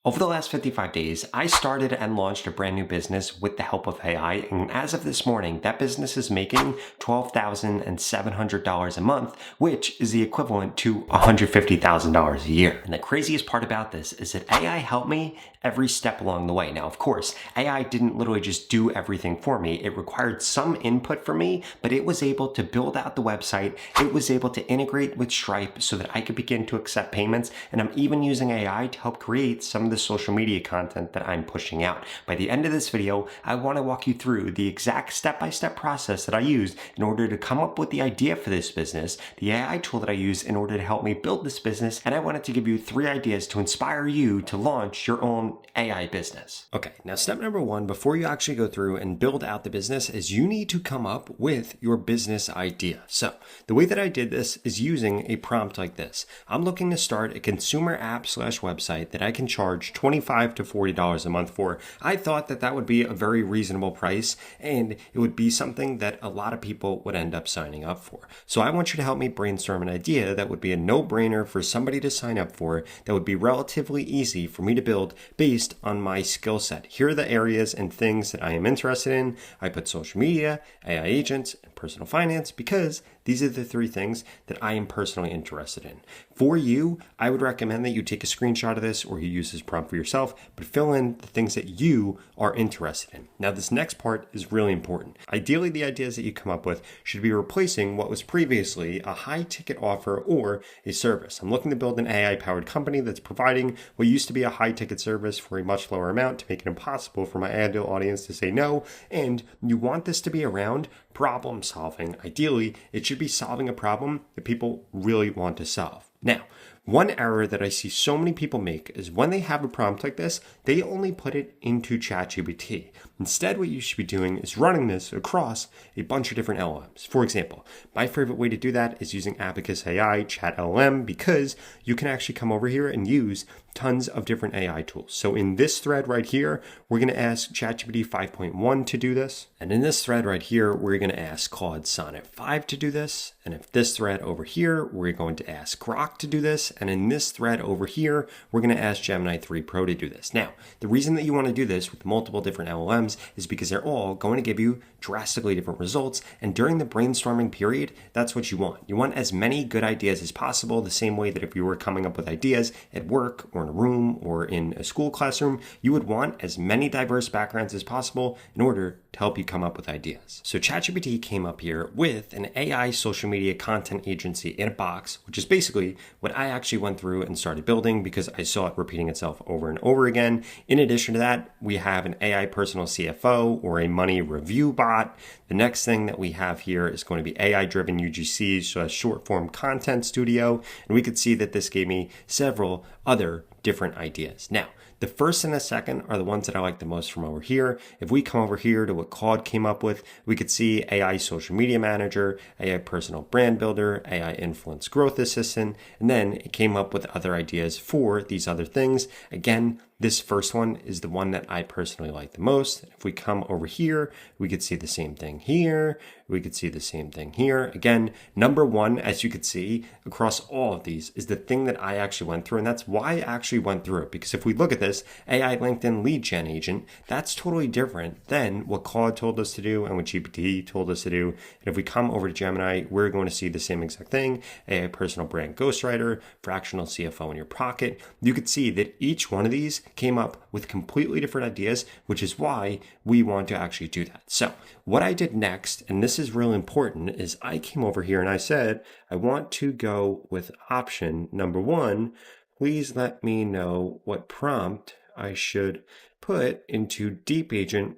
Over the last 55 days, I started and launched a brand new business with the help of AI, and as of this morning, that business is making $12,700 a month, which is the equivalent to $150,000 a year. And the craziest part about this is that AI helped me every step along the way. Now, of course, AI didn't literally just do everything for me. It required some input from me, but it was able to build out the website. It was able to integrate with Stripe so that I could begin to accept payments, and I'm even using AI to help create some of the social media content that I'm pushing out. By the end of this video, I want to walk you through the exact step-by-step process that I used in order to come up with the idea for this business, the AI tool that I used in order to help me build this business, and I wanted to give you 3 ideas to inspire you to launch your own AI business. Okay, now step number 1, before you actually go through and build out the business, is you need to come up with your business idea. So the way that I did this is using a prompt like this. I'm looking to start a consumer app/website that I can charge $25 to $40 a month for. I thought that that would be a very reasonable price, and it would be something that a lot of people would end up signing up for. So I want you to help me brainstorm an idea that would be a no-brainer for somebody to sign up for, that would be relatively easy for me to build based on my skill set. Here are the areas and things that I am interested in. I put social media, AI agents, and personal finance because these are the 3 things that I am personally interested in. For you, I would recommend that you take a screenshot of this or you use this prompt for yourself, but fill in the things that you are interested in. Now, this next part is really important. Ideally, the ideas that you come up with should be replacing what was previously a high-ticket offer or a service. I'm looking to build an AI-powered company that's providing what used to be a high-ticket service for a much lower amount to make it impossible for my ideal audience to say no, and you want this to be around problem solving. Ideally, it should be solving a problem that people really want to solve. Now, one error that I see so many people make is when they have a prompt like this, they only put it into ChatGPT. Instead, what you should be doing is running this across a bunch of different LLMs. For example, my favorite way to do that is using Abacus AI Chat LLM because you can actually come over here and use tons of different AI tools. So in this thread right here, we're going to ask ChatGPT 5.1 to do this. And in this thread right here, we're going to ask Claude Sonnet 5 to do this. And if this thread over here, we're going to ask Grok to do this. And in this thread over here, we're going to ask Gemini 3 Pro to do this. Now, the reason that you want to do this with multiple different LLMs is because they're all going to give you drastically different results. And during the brainstorming period, that's what you want. You want as many good ideas as possible, the same way that if you were coming up with ideas at work or in a room or in a school classroom, you would want as many diverse backgrounds as possible in order to help you come up with ideas. So ChatGPT came up here with an AI social media content agency in a box, which is basically what I actually went through and started building because I saw it repeating itself over and over again. In addition to that, we have an AI personal CFO or a money review bot. The next thing that we have here is going to be AI-driven UGCs, so a short-form content studio. And we could see that this gave me several other different ideas. Now, the first and the second are the ones that I like the most from over here. If we come over here to what Claude came up with, we could see AI social media manager, AI personal brand builder, AI influence growth assistant, and then it came up with other ideas for these other things. Again, this first one is the one that I personally like the most. If we come over here, we could see the same thing here. We could see the same thing here. Again, number 1, as you could see across all of these, is the thing that I actually went through. And that's why I actually went through it. Because if we look at this, AI LinkedIn lead gen agent, that's totally different than what Claude told us to do and what GPT told us to do. And if we come over to Gemini, we're going to see the same exact thing. AI personal brand ghostwriter, fractional CFO in your pocket. You could see that each one of these came up with completely different ideas, which is why we want to actually do that. So what I did next, and this is really important, is I came over here and I said, I want to go with option number 1. Please let me know what prompt I should put into Deep Agent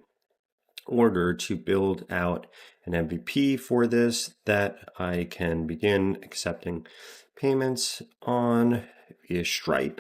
order to build out an MVP for this that I can begin accepting payments on via Stripe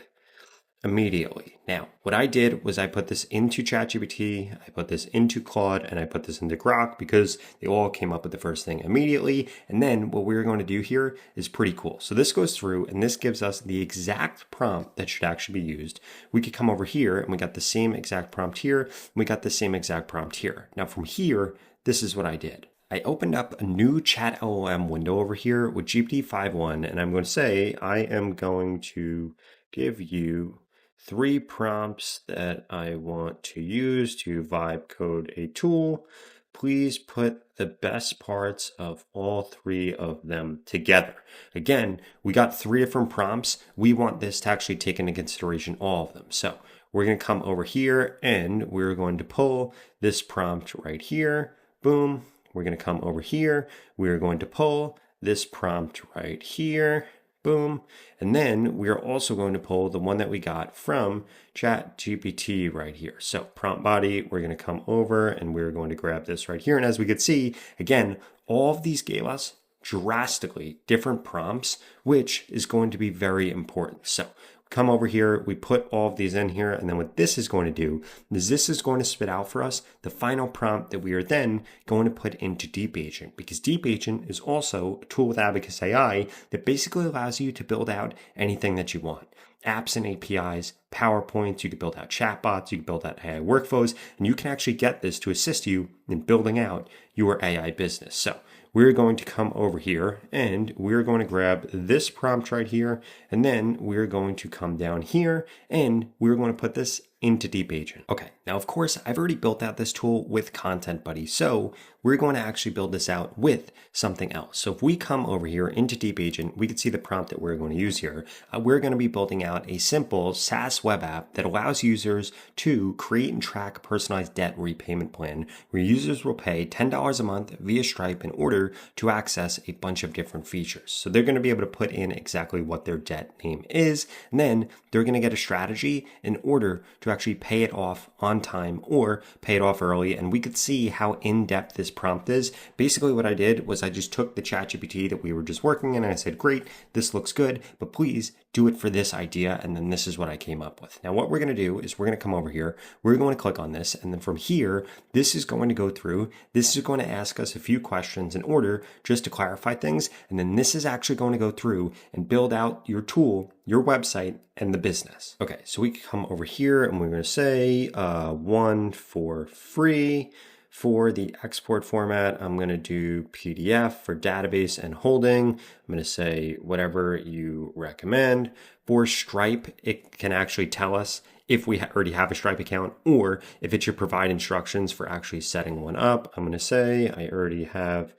immediately. Now, what I did was I put this into ChatGPT, I put this into Claude, and I put this into Grok because they all came up with the first thing immediately. And then what we're going to do here is pretty cool. So this goes through and this gives us the exact prompt that should actually be used. We could come over here and we got the same exact prompt here. And we got the same exact prompt here. Now from here, this is what I did. I opened up a new chat LLM window over here with GPT 5.1, and I'm going to say I am going to give you 3 prompts that I want to use to vibe code a tool. Please put the best parts of all 3 of them together. Again, we got 3 different prompts. We want this to actually take into consideration all of them. So we're going to come over here and we're going to pull this prompt right here. Boom. We're going to come over here. We're going to pull this prompt right here. Boom. And then we are also going to pull the one that we got from ChatGPT right here. So prompt body, we're going to come over and we're going to grab this right here. And as we could see, again, all of these gave us drastically different prompts, which is going to be very important. So come over here, we put all of these in here, and then what this is going to do is this is going to spit out for us the final prompt that we are then going to put into Deep Agent, because Deep Agent is also a tool with Abacus AI that basically allows you to build out anything that you want. Apps and APIs, PowerPoints, you can build out chatbots, you can build out AI workflows, and you can actually get this to assist you in building out your AI business. So we're going to come over here and we're going to grab this prompt right here. And then we're going to come down here and we're going to put this into Deep Agent. Okay, now of course, I've already built out this tool with Content Buddy. So we're going to actually build this out with something else. So if we come over here into Deep Agent, we can see the prompt that we're going to use here. We're going to be building out a simple SaaS web app that allows users to create and track a personalized debt repayment plan where users will pay $10 a month via Stripe in order to access a bunch of different features. So they're going to be able to put in exactly what their debt name is, and then they're going to get a strategy in order to actually pay it off on time or pay it off early. And we could see how in-depth this prompt is. Basically what I did was I just took the ChatGPT that we were just working in and I said, great, this looks good, but please do it for this idea. And then this is what I came up with. Now what we're going to do is we're going to come over here, we're going to click on this, and then from here, this is going to go through, this is going to ask us a few questions in order just to clarify things. And then this is actually going to go through and build out your tool, your website, and the business. Okay, so we can come over here and we're going to say one for free. For the export format, I'm going to do PDF. For database and holding, I'm going to say whatever you recommend. For Stripe, it can actually tell us if we already have a Stripe account or if it should provide instructions for actually setting one up. I'm going to say I already have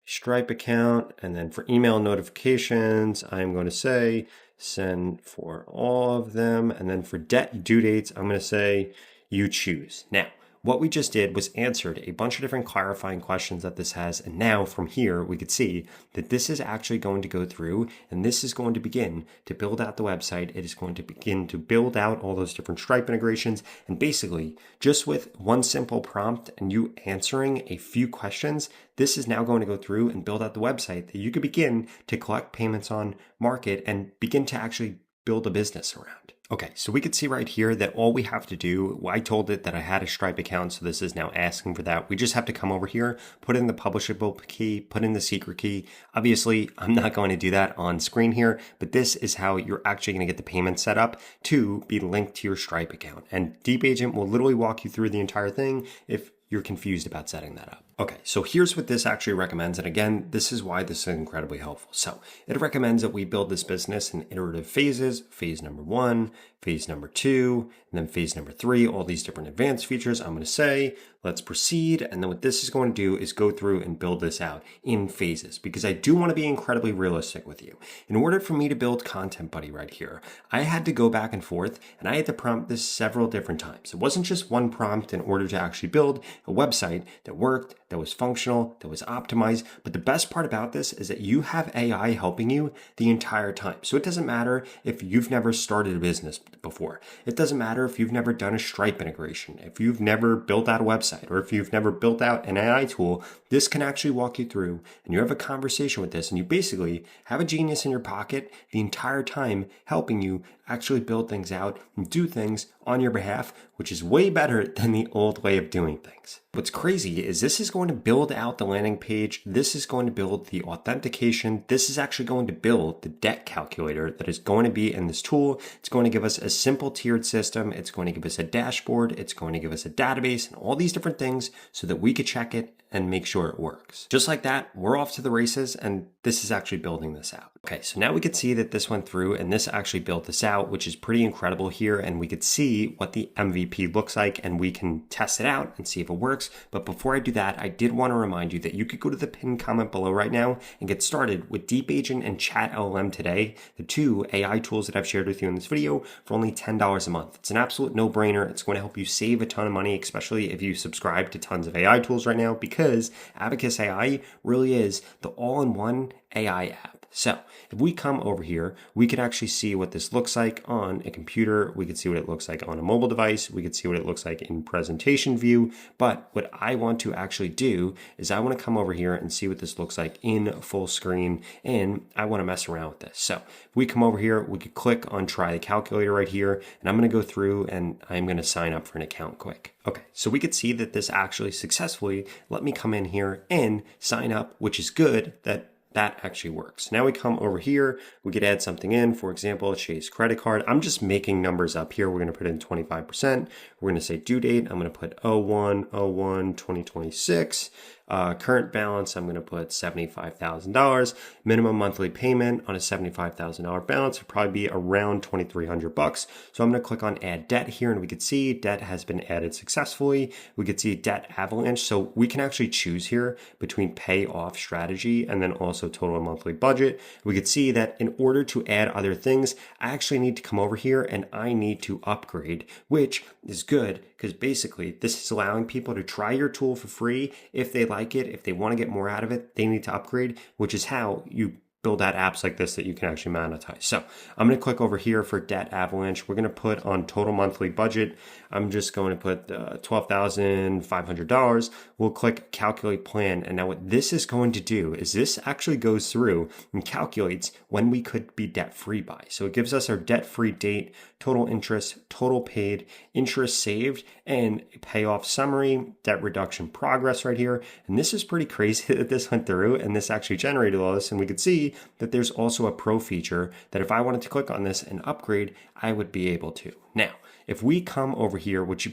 Stripe account. And then for email notifications, I'm going to say send for all of them. And then for debt due dates, I'm going to say you choose. Now, what we just did was answered a bunch of different clarifying questions that this has. And now from here, we could see that this is actually going to go through and this is going to begin to build out the website. It is going to begin to build out all those different Stripe integrations. And basically just with one simple prompt and you answering a few questions, this is now going to go through and build out the website that you could begin to collect payments on, market, and begin to actually build a business around. Okay, so we could see right here that all we have to do, I told it that I had a Stripe account, so this is now asking for that. We just have to come over here, put in the publishable key, put in the secret key. Obviously, I'm not going to do that on screen here, but this is how you're actually going to get the payment set up to be linked to your Stripe account. And Deep Agent will literally walk you through the entire thing if you're confused about setting that up. Okay, so here's what this actually recommends. And again, this is why this is incredibly helpful. So it recommends that we build this business in iterative phases, phase number 1, phase number 2, and then phase number 3, all these different advanced features. I'm going to say, let's proceed. And then what this is going to do is go through and build this out in phases, because I do want to be incredibly realistic with you. In order for me to build Content Buddy right here, I had to go back and forth and I had to prompt this several different times. It wasn't just one prompt in order to actually build a website that worked, that was functional, that was optimized. But the best part about this is that you have AI helping you the entire time. So it doesn't matter if you've never started a business before. It doesn't matter if you've never done a Stripe integration, if you've never built out a website, or if you've never built out an AI tool. This can actually walk you through and you have a conversation with this and you basically have a genius in your pocket the entire time helping you actually build things out and do things on your behalf, which is way better than the old way of doing things. What's crazy is this is going to build out the landing page. This is going to build the authentication. This is actually going to build the debt calculator that is going to be in this tool. It's going to give us a simple tiered system. It's going to give us a dashboard. It's going to give us a database and all these different things so that we could check it and make sure it works. Just like that, we're off to the races, and this is actually building this out. Okay, so now we could see that this went through and this actually built this out, which is pretty incredible here. And we could see what the MVP looks like and we can test it out and see if it works. But before I do that, I did want to remind you that you could go to the pinned comment below right now and get started with Deep Agent and Chat LLM today, the two AI tools that I've shared with you in this video, for only $10 a month. It's an absolute no-brainer. It's going to help you save a ton of money, especially if you subscribe to tons of AI tools right now, because Abacus AI really is the all-in-one AI app. So if we come over here, we can actually see what this looks like on a computer. We could see what it looks like on a mobile device. We could see what it looks like in presentation view. But what I want to actually do is I want to come over here and see what this looks like in full screen. And I want to mess around with this. So if we come over here, we could click on try the calculator right here. And I'm going to go through and I'm going to sign up for an account quick. Okay, so we could see that this actually successfully let me come in here and sign up, which is good that actually works. Now we come over here, we could add something in, for example, Chase credit card. I'm just making numbers up here. We're going to put in 25%. We're going to say due date. I'm going to put 01/01/2026. Current balance, I'm going to put $75,000. Minimum monthly payment on a $75,000 balance would probably be around $2,300. So I'm going to click on add debt here and we could see debt has been added successfully. We could see debt avalanche. So we can actually choose here between pay off strategy and then also total monthly budget. We could see that in order to add other things, I actually need to come over here and I need to upgrade, which is good because basically this is allowing people to try your tool for free. If they like it, if they want to get more out of it, they need to upgrade, which is how you build out apps like this that you can actually monetize. So I'm going to click over here for debt avalanche. We're going to put on total monthly budget. I'm just going to put $12,500. We'll click calculate plan. And now what this is going to do is this actually goes through and calculates when we could be debt free by. So it gives us our debt free date, total interest, total paid, interest saved, and payoff summary, debt reduction progress right here. And this is pretty crazy that this went through and this actually generated all this. And we could see that there's also a pro feature that if I wanted to click on this and upgrade, I would be able to. Now, if we come over here, which you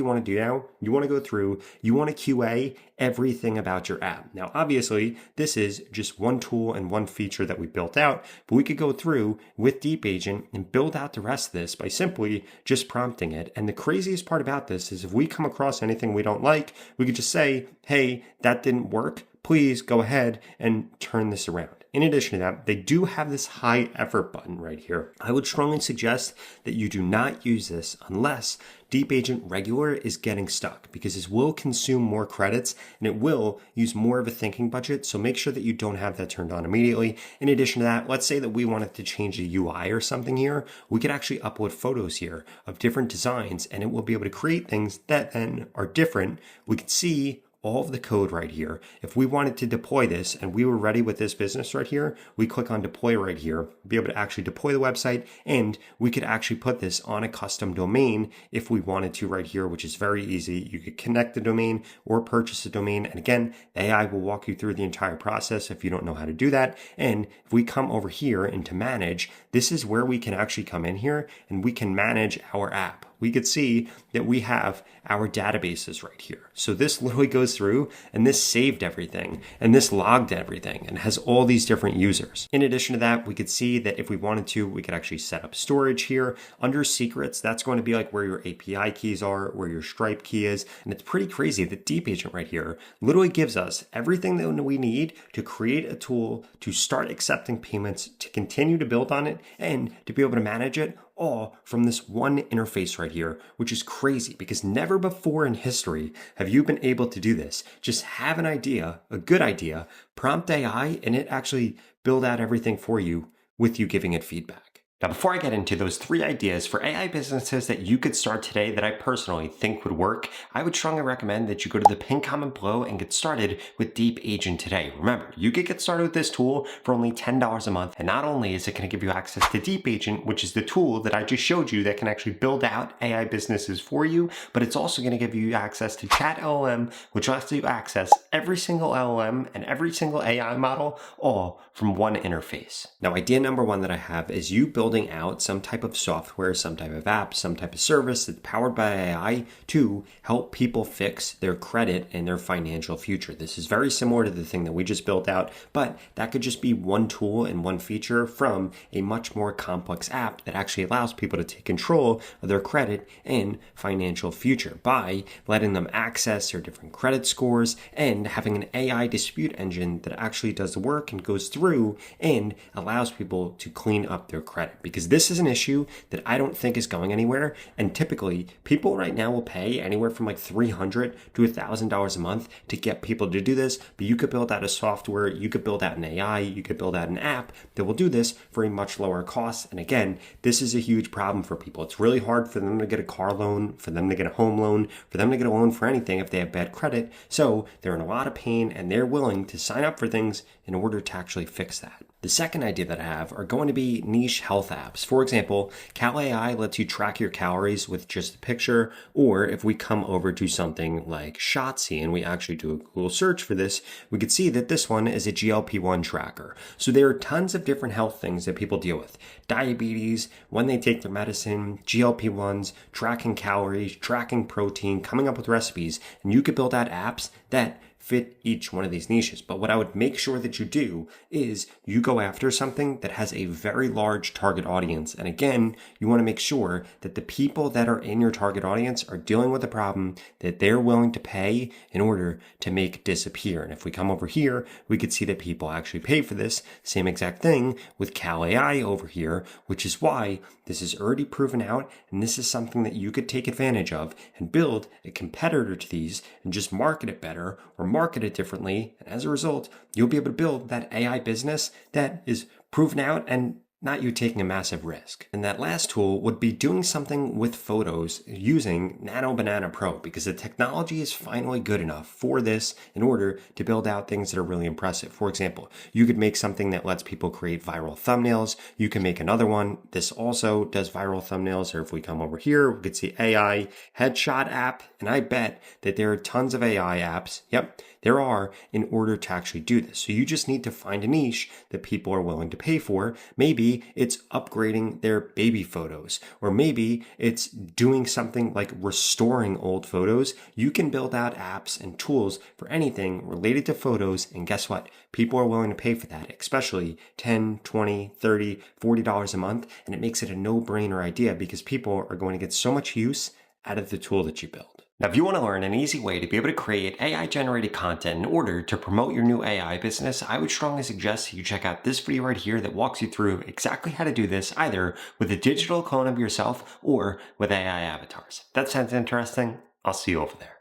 want to do now, you want to go through, you want to QA everything about your app. Now, obviously, this is just one tool and one feature that we built out, but we could go through with Deep Agent and build out the rest of this by simply just prompting it. And the craziest part about this is if we come across anything we don't like, we could just say, hey, that didn't work. Please go ahead and turn this around. In addition to that, they do have this high effort button right here. I would strongly suggest that you do not use this unless Deep Agent Regular is getting stuck because this will consume more credits and it will use more of a thinking budget. So make sure that you don't have that turned on immediately. In addition to that, let's say that we wanted to change the UI or something here. We could actually upload photos here of different designs and it will be able to create things that then are different. We could see all of the code right here. If we wanted to deploy this and we were ready with this business right here, we click on deploy right here, be able to actually deploy the website, and we could actually put this on a custom domain if we wanted to right here, which is very easy. You could connect the domain or purchase the domain. And again, the AI will walk you through the entire process if you don't know how to do that. And if we come over here into manage, this is where we can actually come in here and we can manage our app. We could see that we have our databases right here. So this literally goes through and this saved everything and this logged everything and has all these different users. In addition to that, we could see that if we wanted to, we could actually set up storage here. Under secrets, that's going to be like where your API keys are, where your Stripe key is. And it's pretty crazy that Deep Agent right here literally gives us everything that we need to create a tool, to start accepting payments, to continue to build on it, and to be able to manage it all from this one interface right here, which is crazy because never before in history have you been able to do this. Just have an idea, a good idea, prompt AI, and it actually build out everything for you with you giving it feedback. Now, before I get into those 3 ideas for AI businesses that you could start today that I personally think would work, I would strongly recommend that you go to the pinned comment below and get started with Deep Agent today. Remember, you could get started with this tool for only $10 a month. And not only is it going to give you access to Deep Agent, which is the tool that I just showed you that can actually build out AI businesses for you, but it's also going to give you access to Chat LLM, which lets you access every single LLM and every single AI model, all from one interface. Now, idea number 1 that I have is you build building out some type of software, some type of app, some type of service that's powered by AI to help people fix their credit and their financial future. This is very similar to the thing that we just built out, but that could just be one tool and one feature from a much more complex app that actually allows people to take control of their credit and financial future by letting them access their different credit scores and having an AI dispute engine that actually does the work and goes through and allows people to clean up their credit. Because this is an issue that I don't think is going anywhere. And typically, people right now will pay anywhere from like $300 to $1,000 a month to get people to do this. But you could build out a software, you could build out an AI, you could build out an app that will do this for a much lower cost. And again, this is a huge problem for people. It's really hard for them to get a car loan, for them to get a home loan, for them to get a loan for anything if they have bad credit. So they're in a lot of pain and they're willing to sign up for things in order to actually fix that. The second idea that I have are going to be niche health apps. For example, Cal AI lets you track your calories with just a picture, or if we come over to something like Shotzi and we actually do a Google search for this, we could see that this one is a GLP-1 tracker. So there are tons of different health things that people deal with. Diabetes, when they take their medicine, GLP-1s, tracking calories, tracking protein, coming up with recipes, and you could build out apps that fit each one of these niches. But what I would make sure that you do is you go after something that has a very large target audience. And again, you want to make sure that the people that are in your target audience are dealing with a problem that they're willing to pay in order to make disappear. And if we come over here, we could see that people actually pay for this same exact thing with Cal AI over here, which is why this is already proven out. And this is something that you could take advantage of and build a competitor to these and just market it better or market it differently. And as a result, you'll be able to build that AI business that is proven out and not you taking a massive risk. And that last tool would be doing something with photos using Nano Banana Pro, because the technology is finally good enough for this in order to build out things that are really impressive. For example, you could make something that lets people create viral thumbnails. You can make another one. This also does viral thumbnails. Or if we come over here, we could see AI headshot app. And I bet that there are tons of AI apps. Yep, there are, in order to actually do this. So you just need to find a niche that people are willing to pay for. Maybe it's upgrading their baby photos, or maybe it's doing something like restoring old photos. You can build out apps and tools for anything related to photos. And guess what? People are willing to pay for that, especially $10, $20, $30, $40 a month. And it makes it a no-brainer idea because people are going to get so much use out of the tool that you build. Now, if you want to learn an easy way to be able to create AI-generated content in order to promote your new AI business, I would strongly suggest you check out this video right here that walks you through exactly how to do this, either with a digital clone of yourself or with AI avatars. If that sounds interesting, I'll see you over there.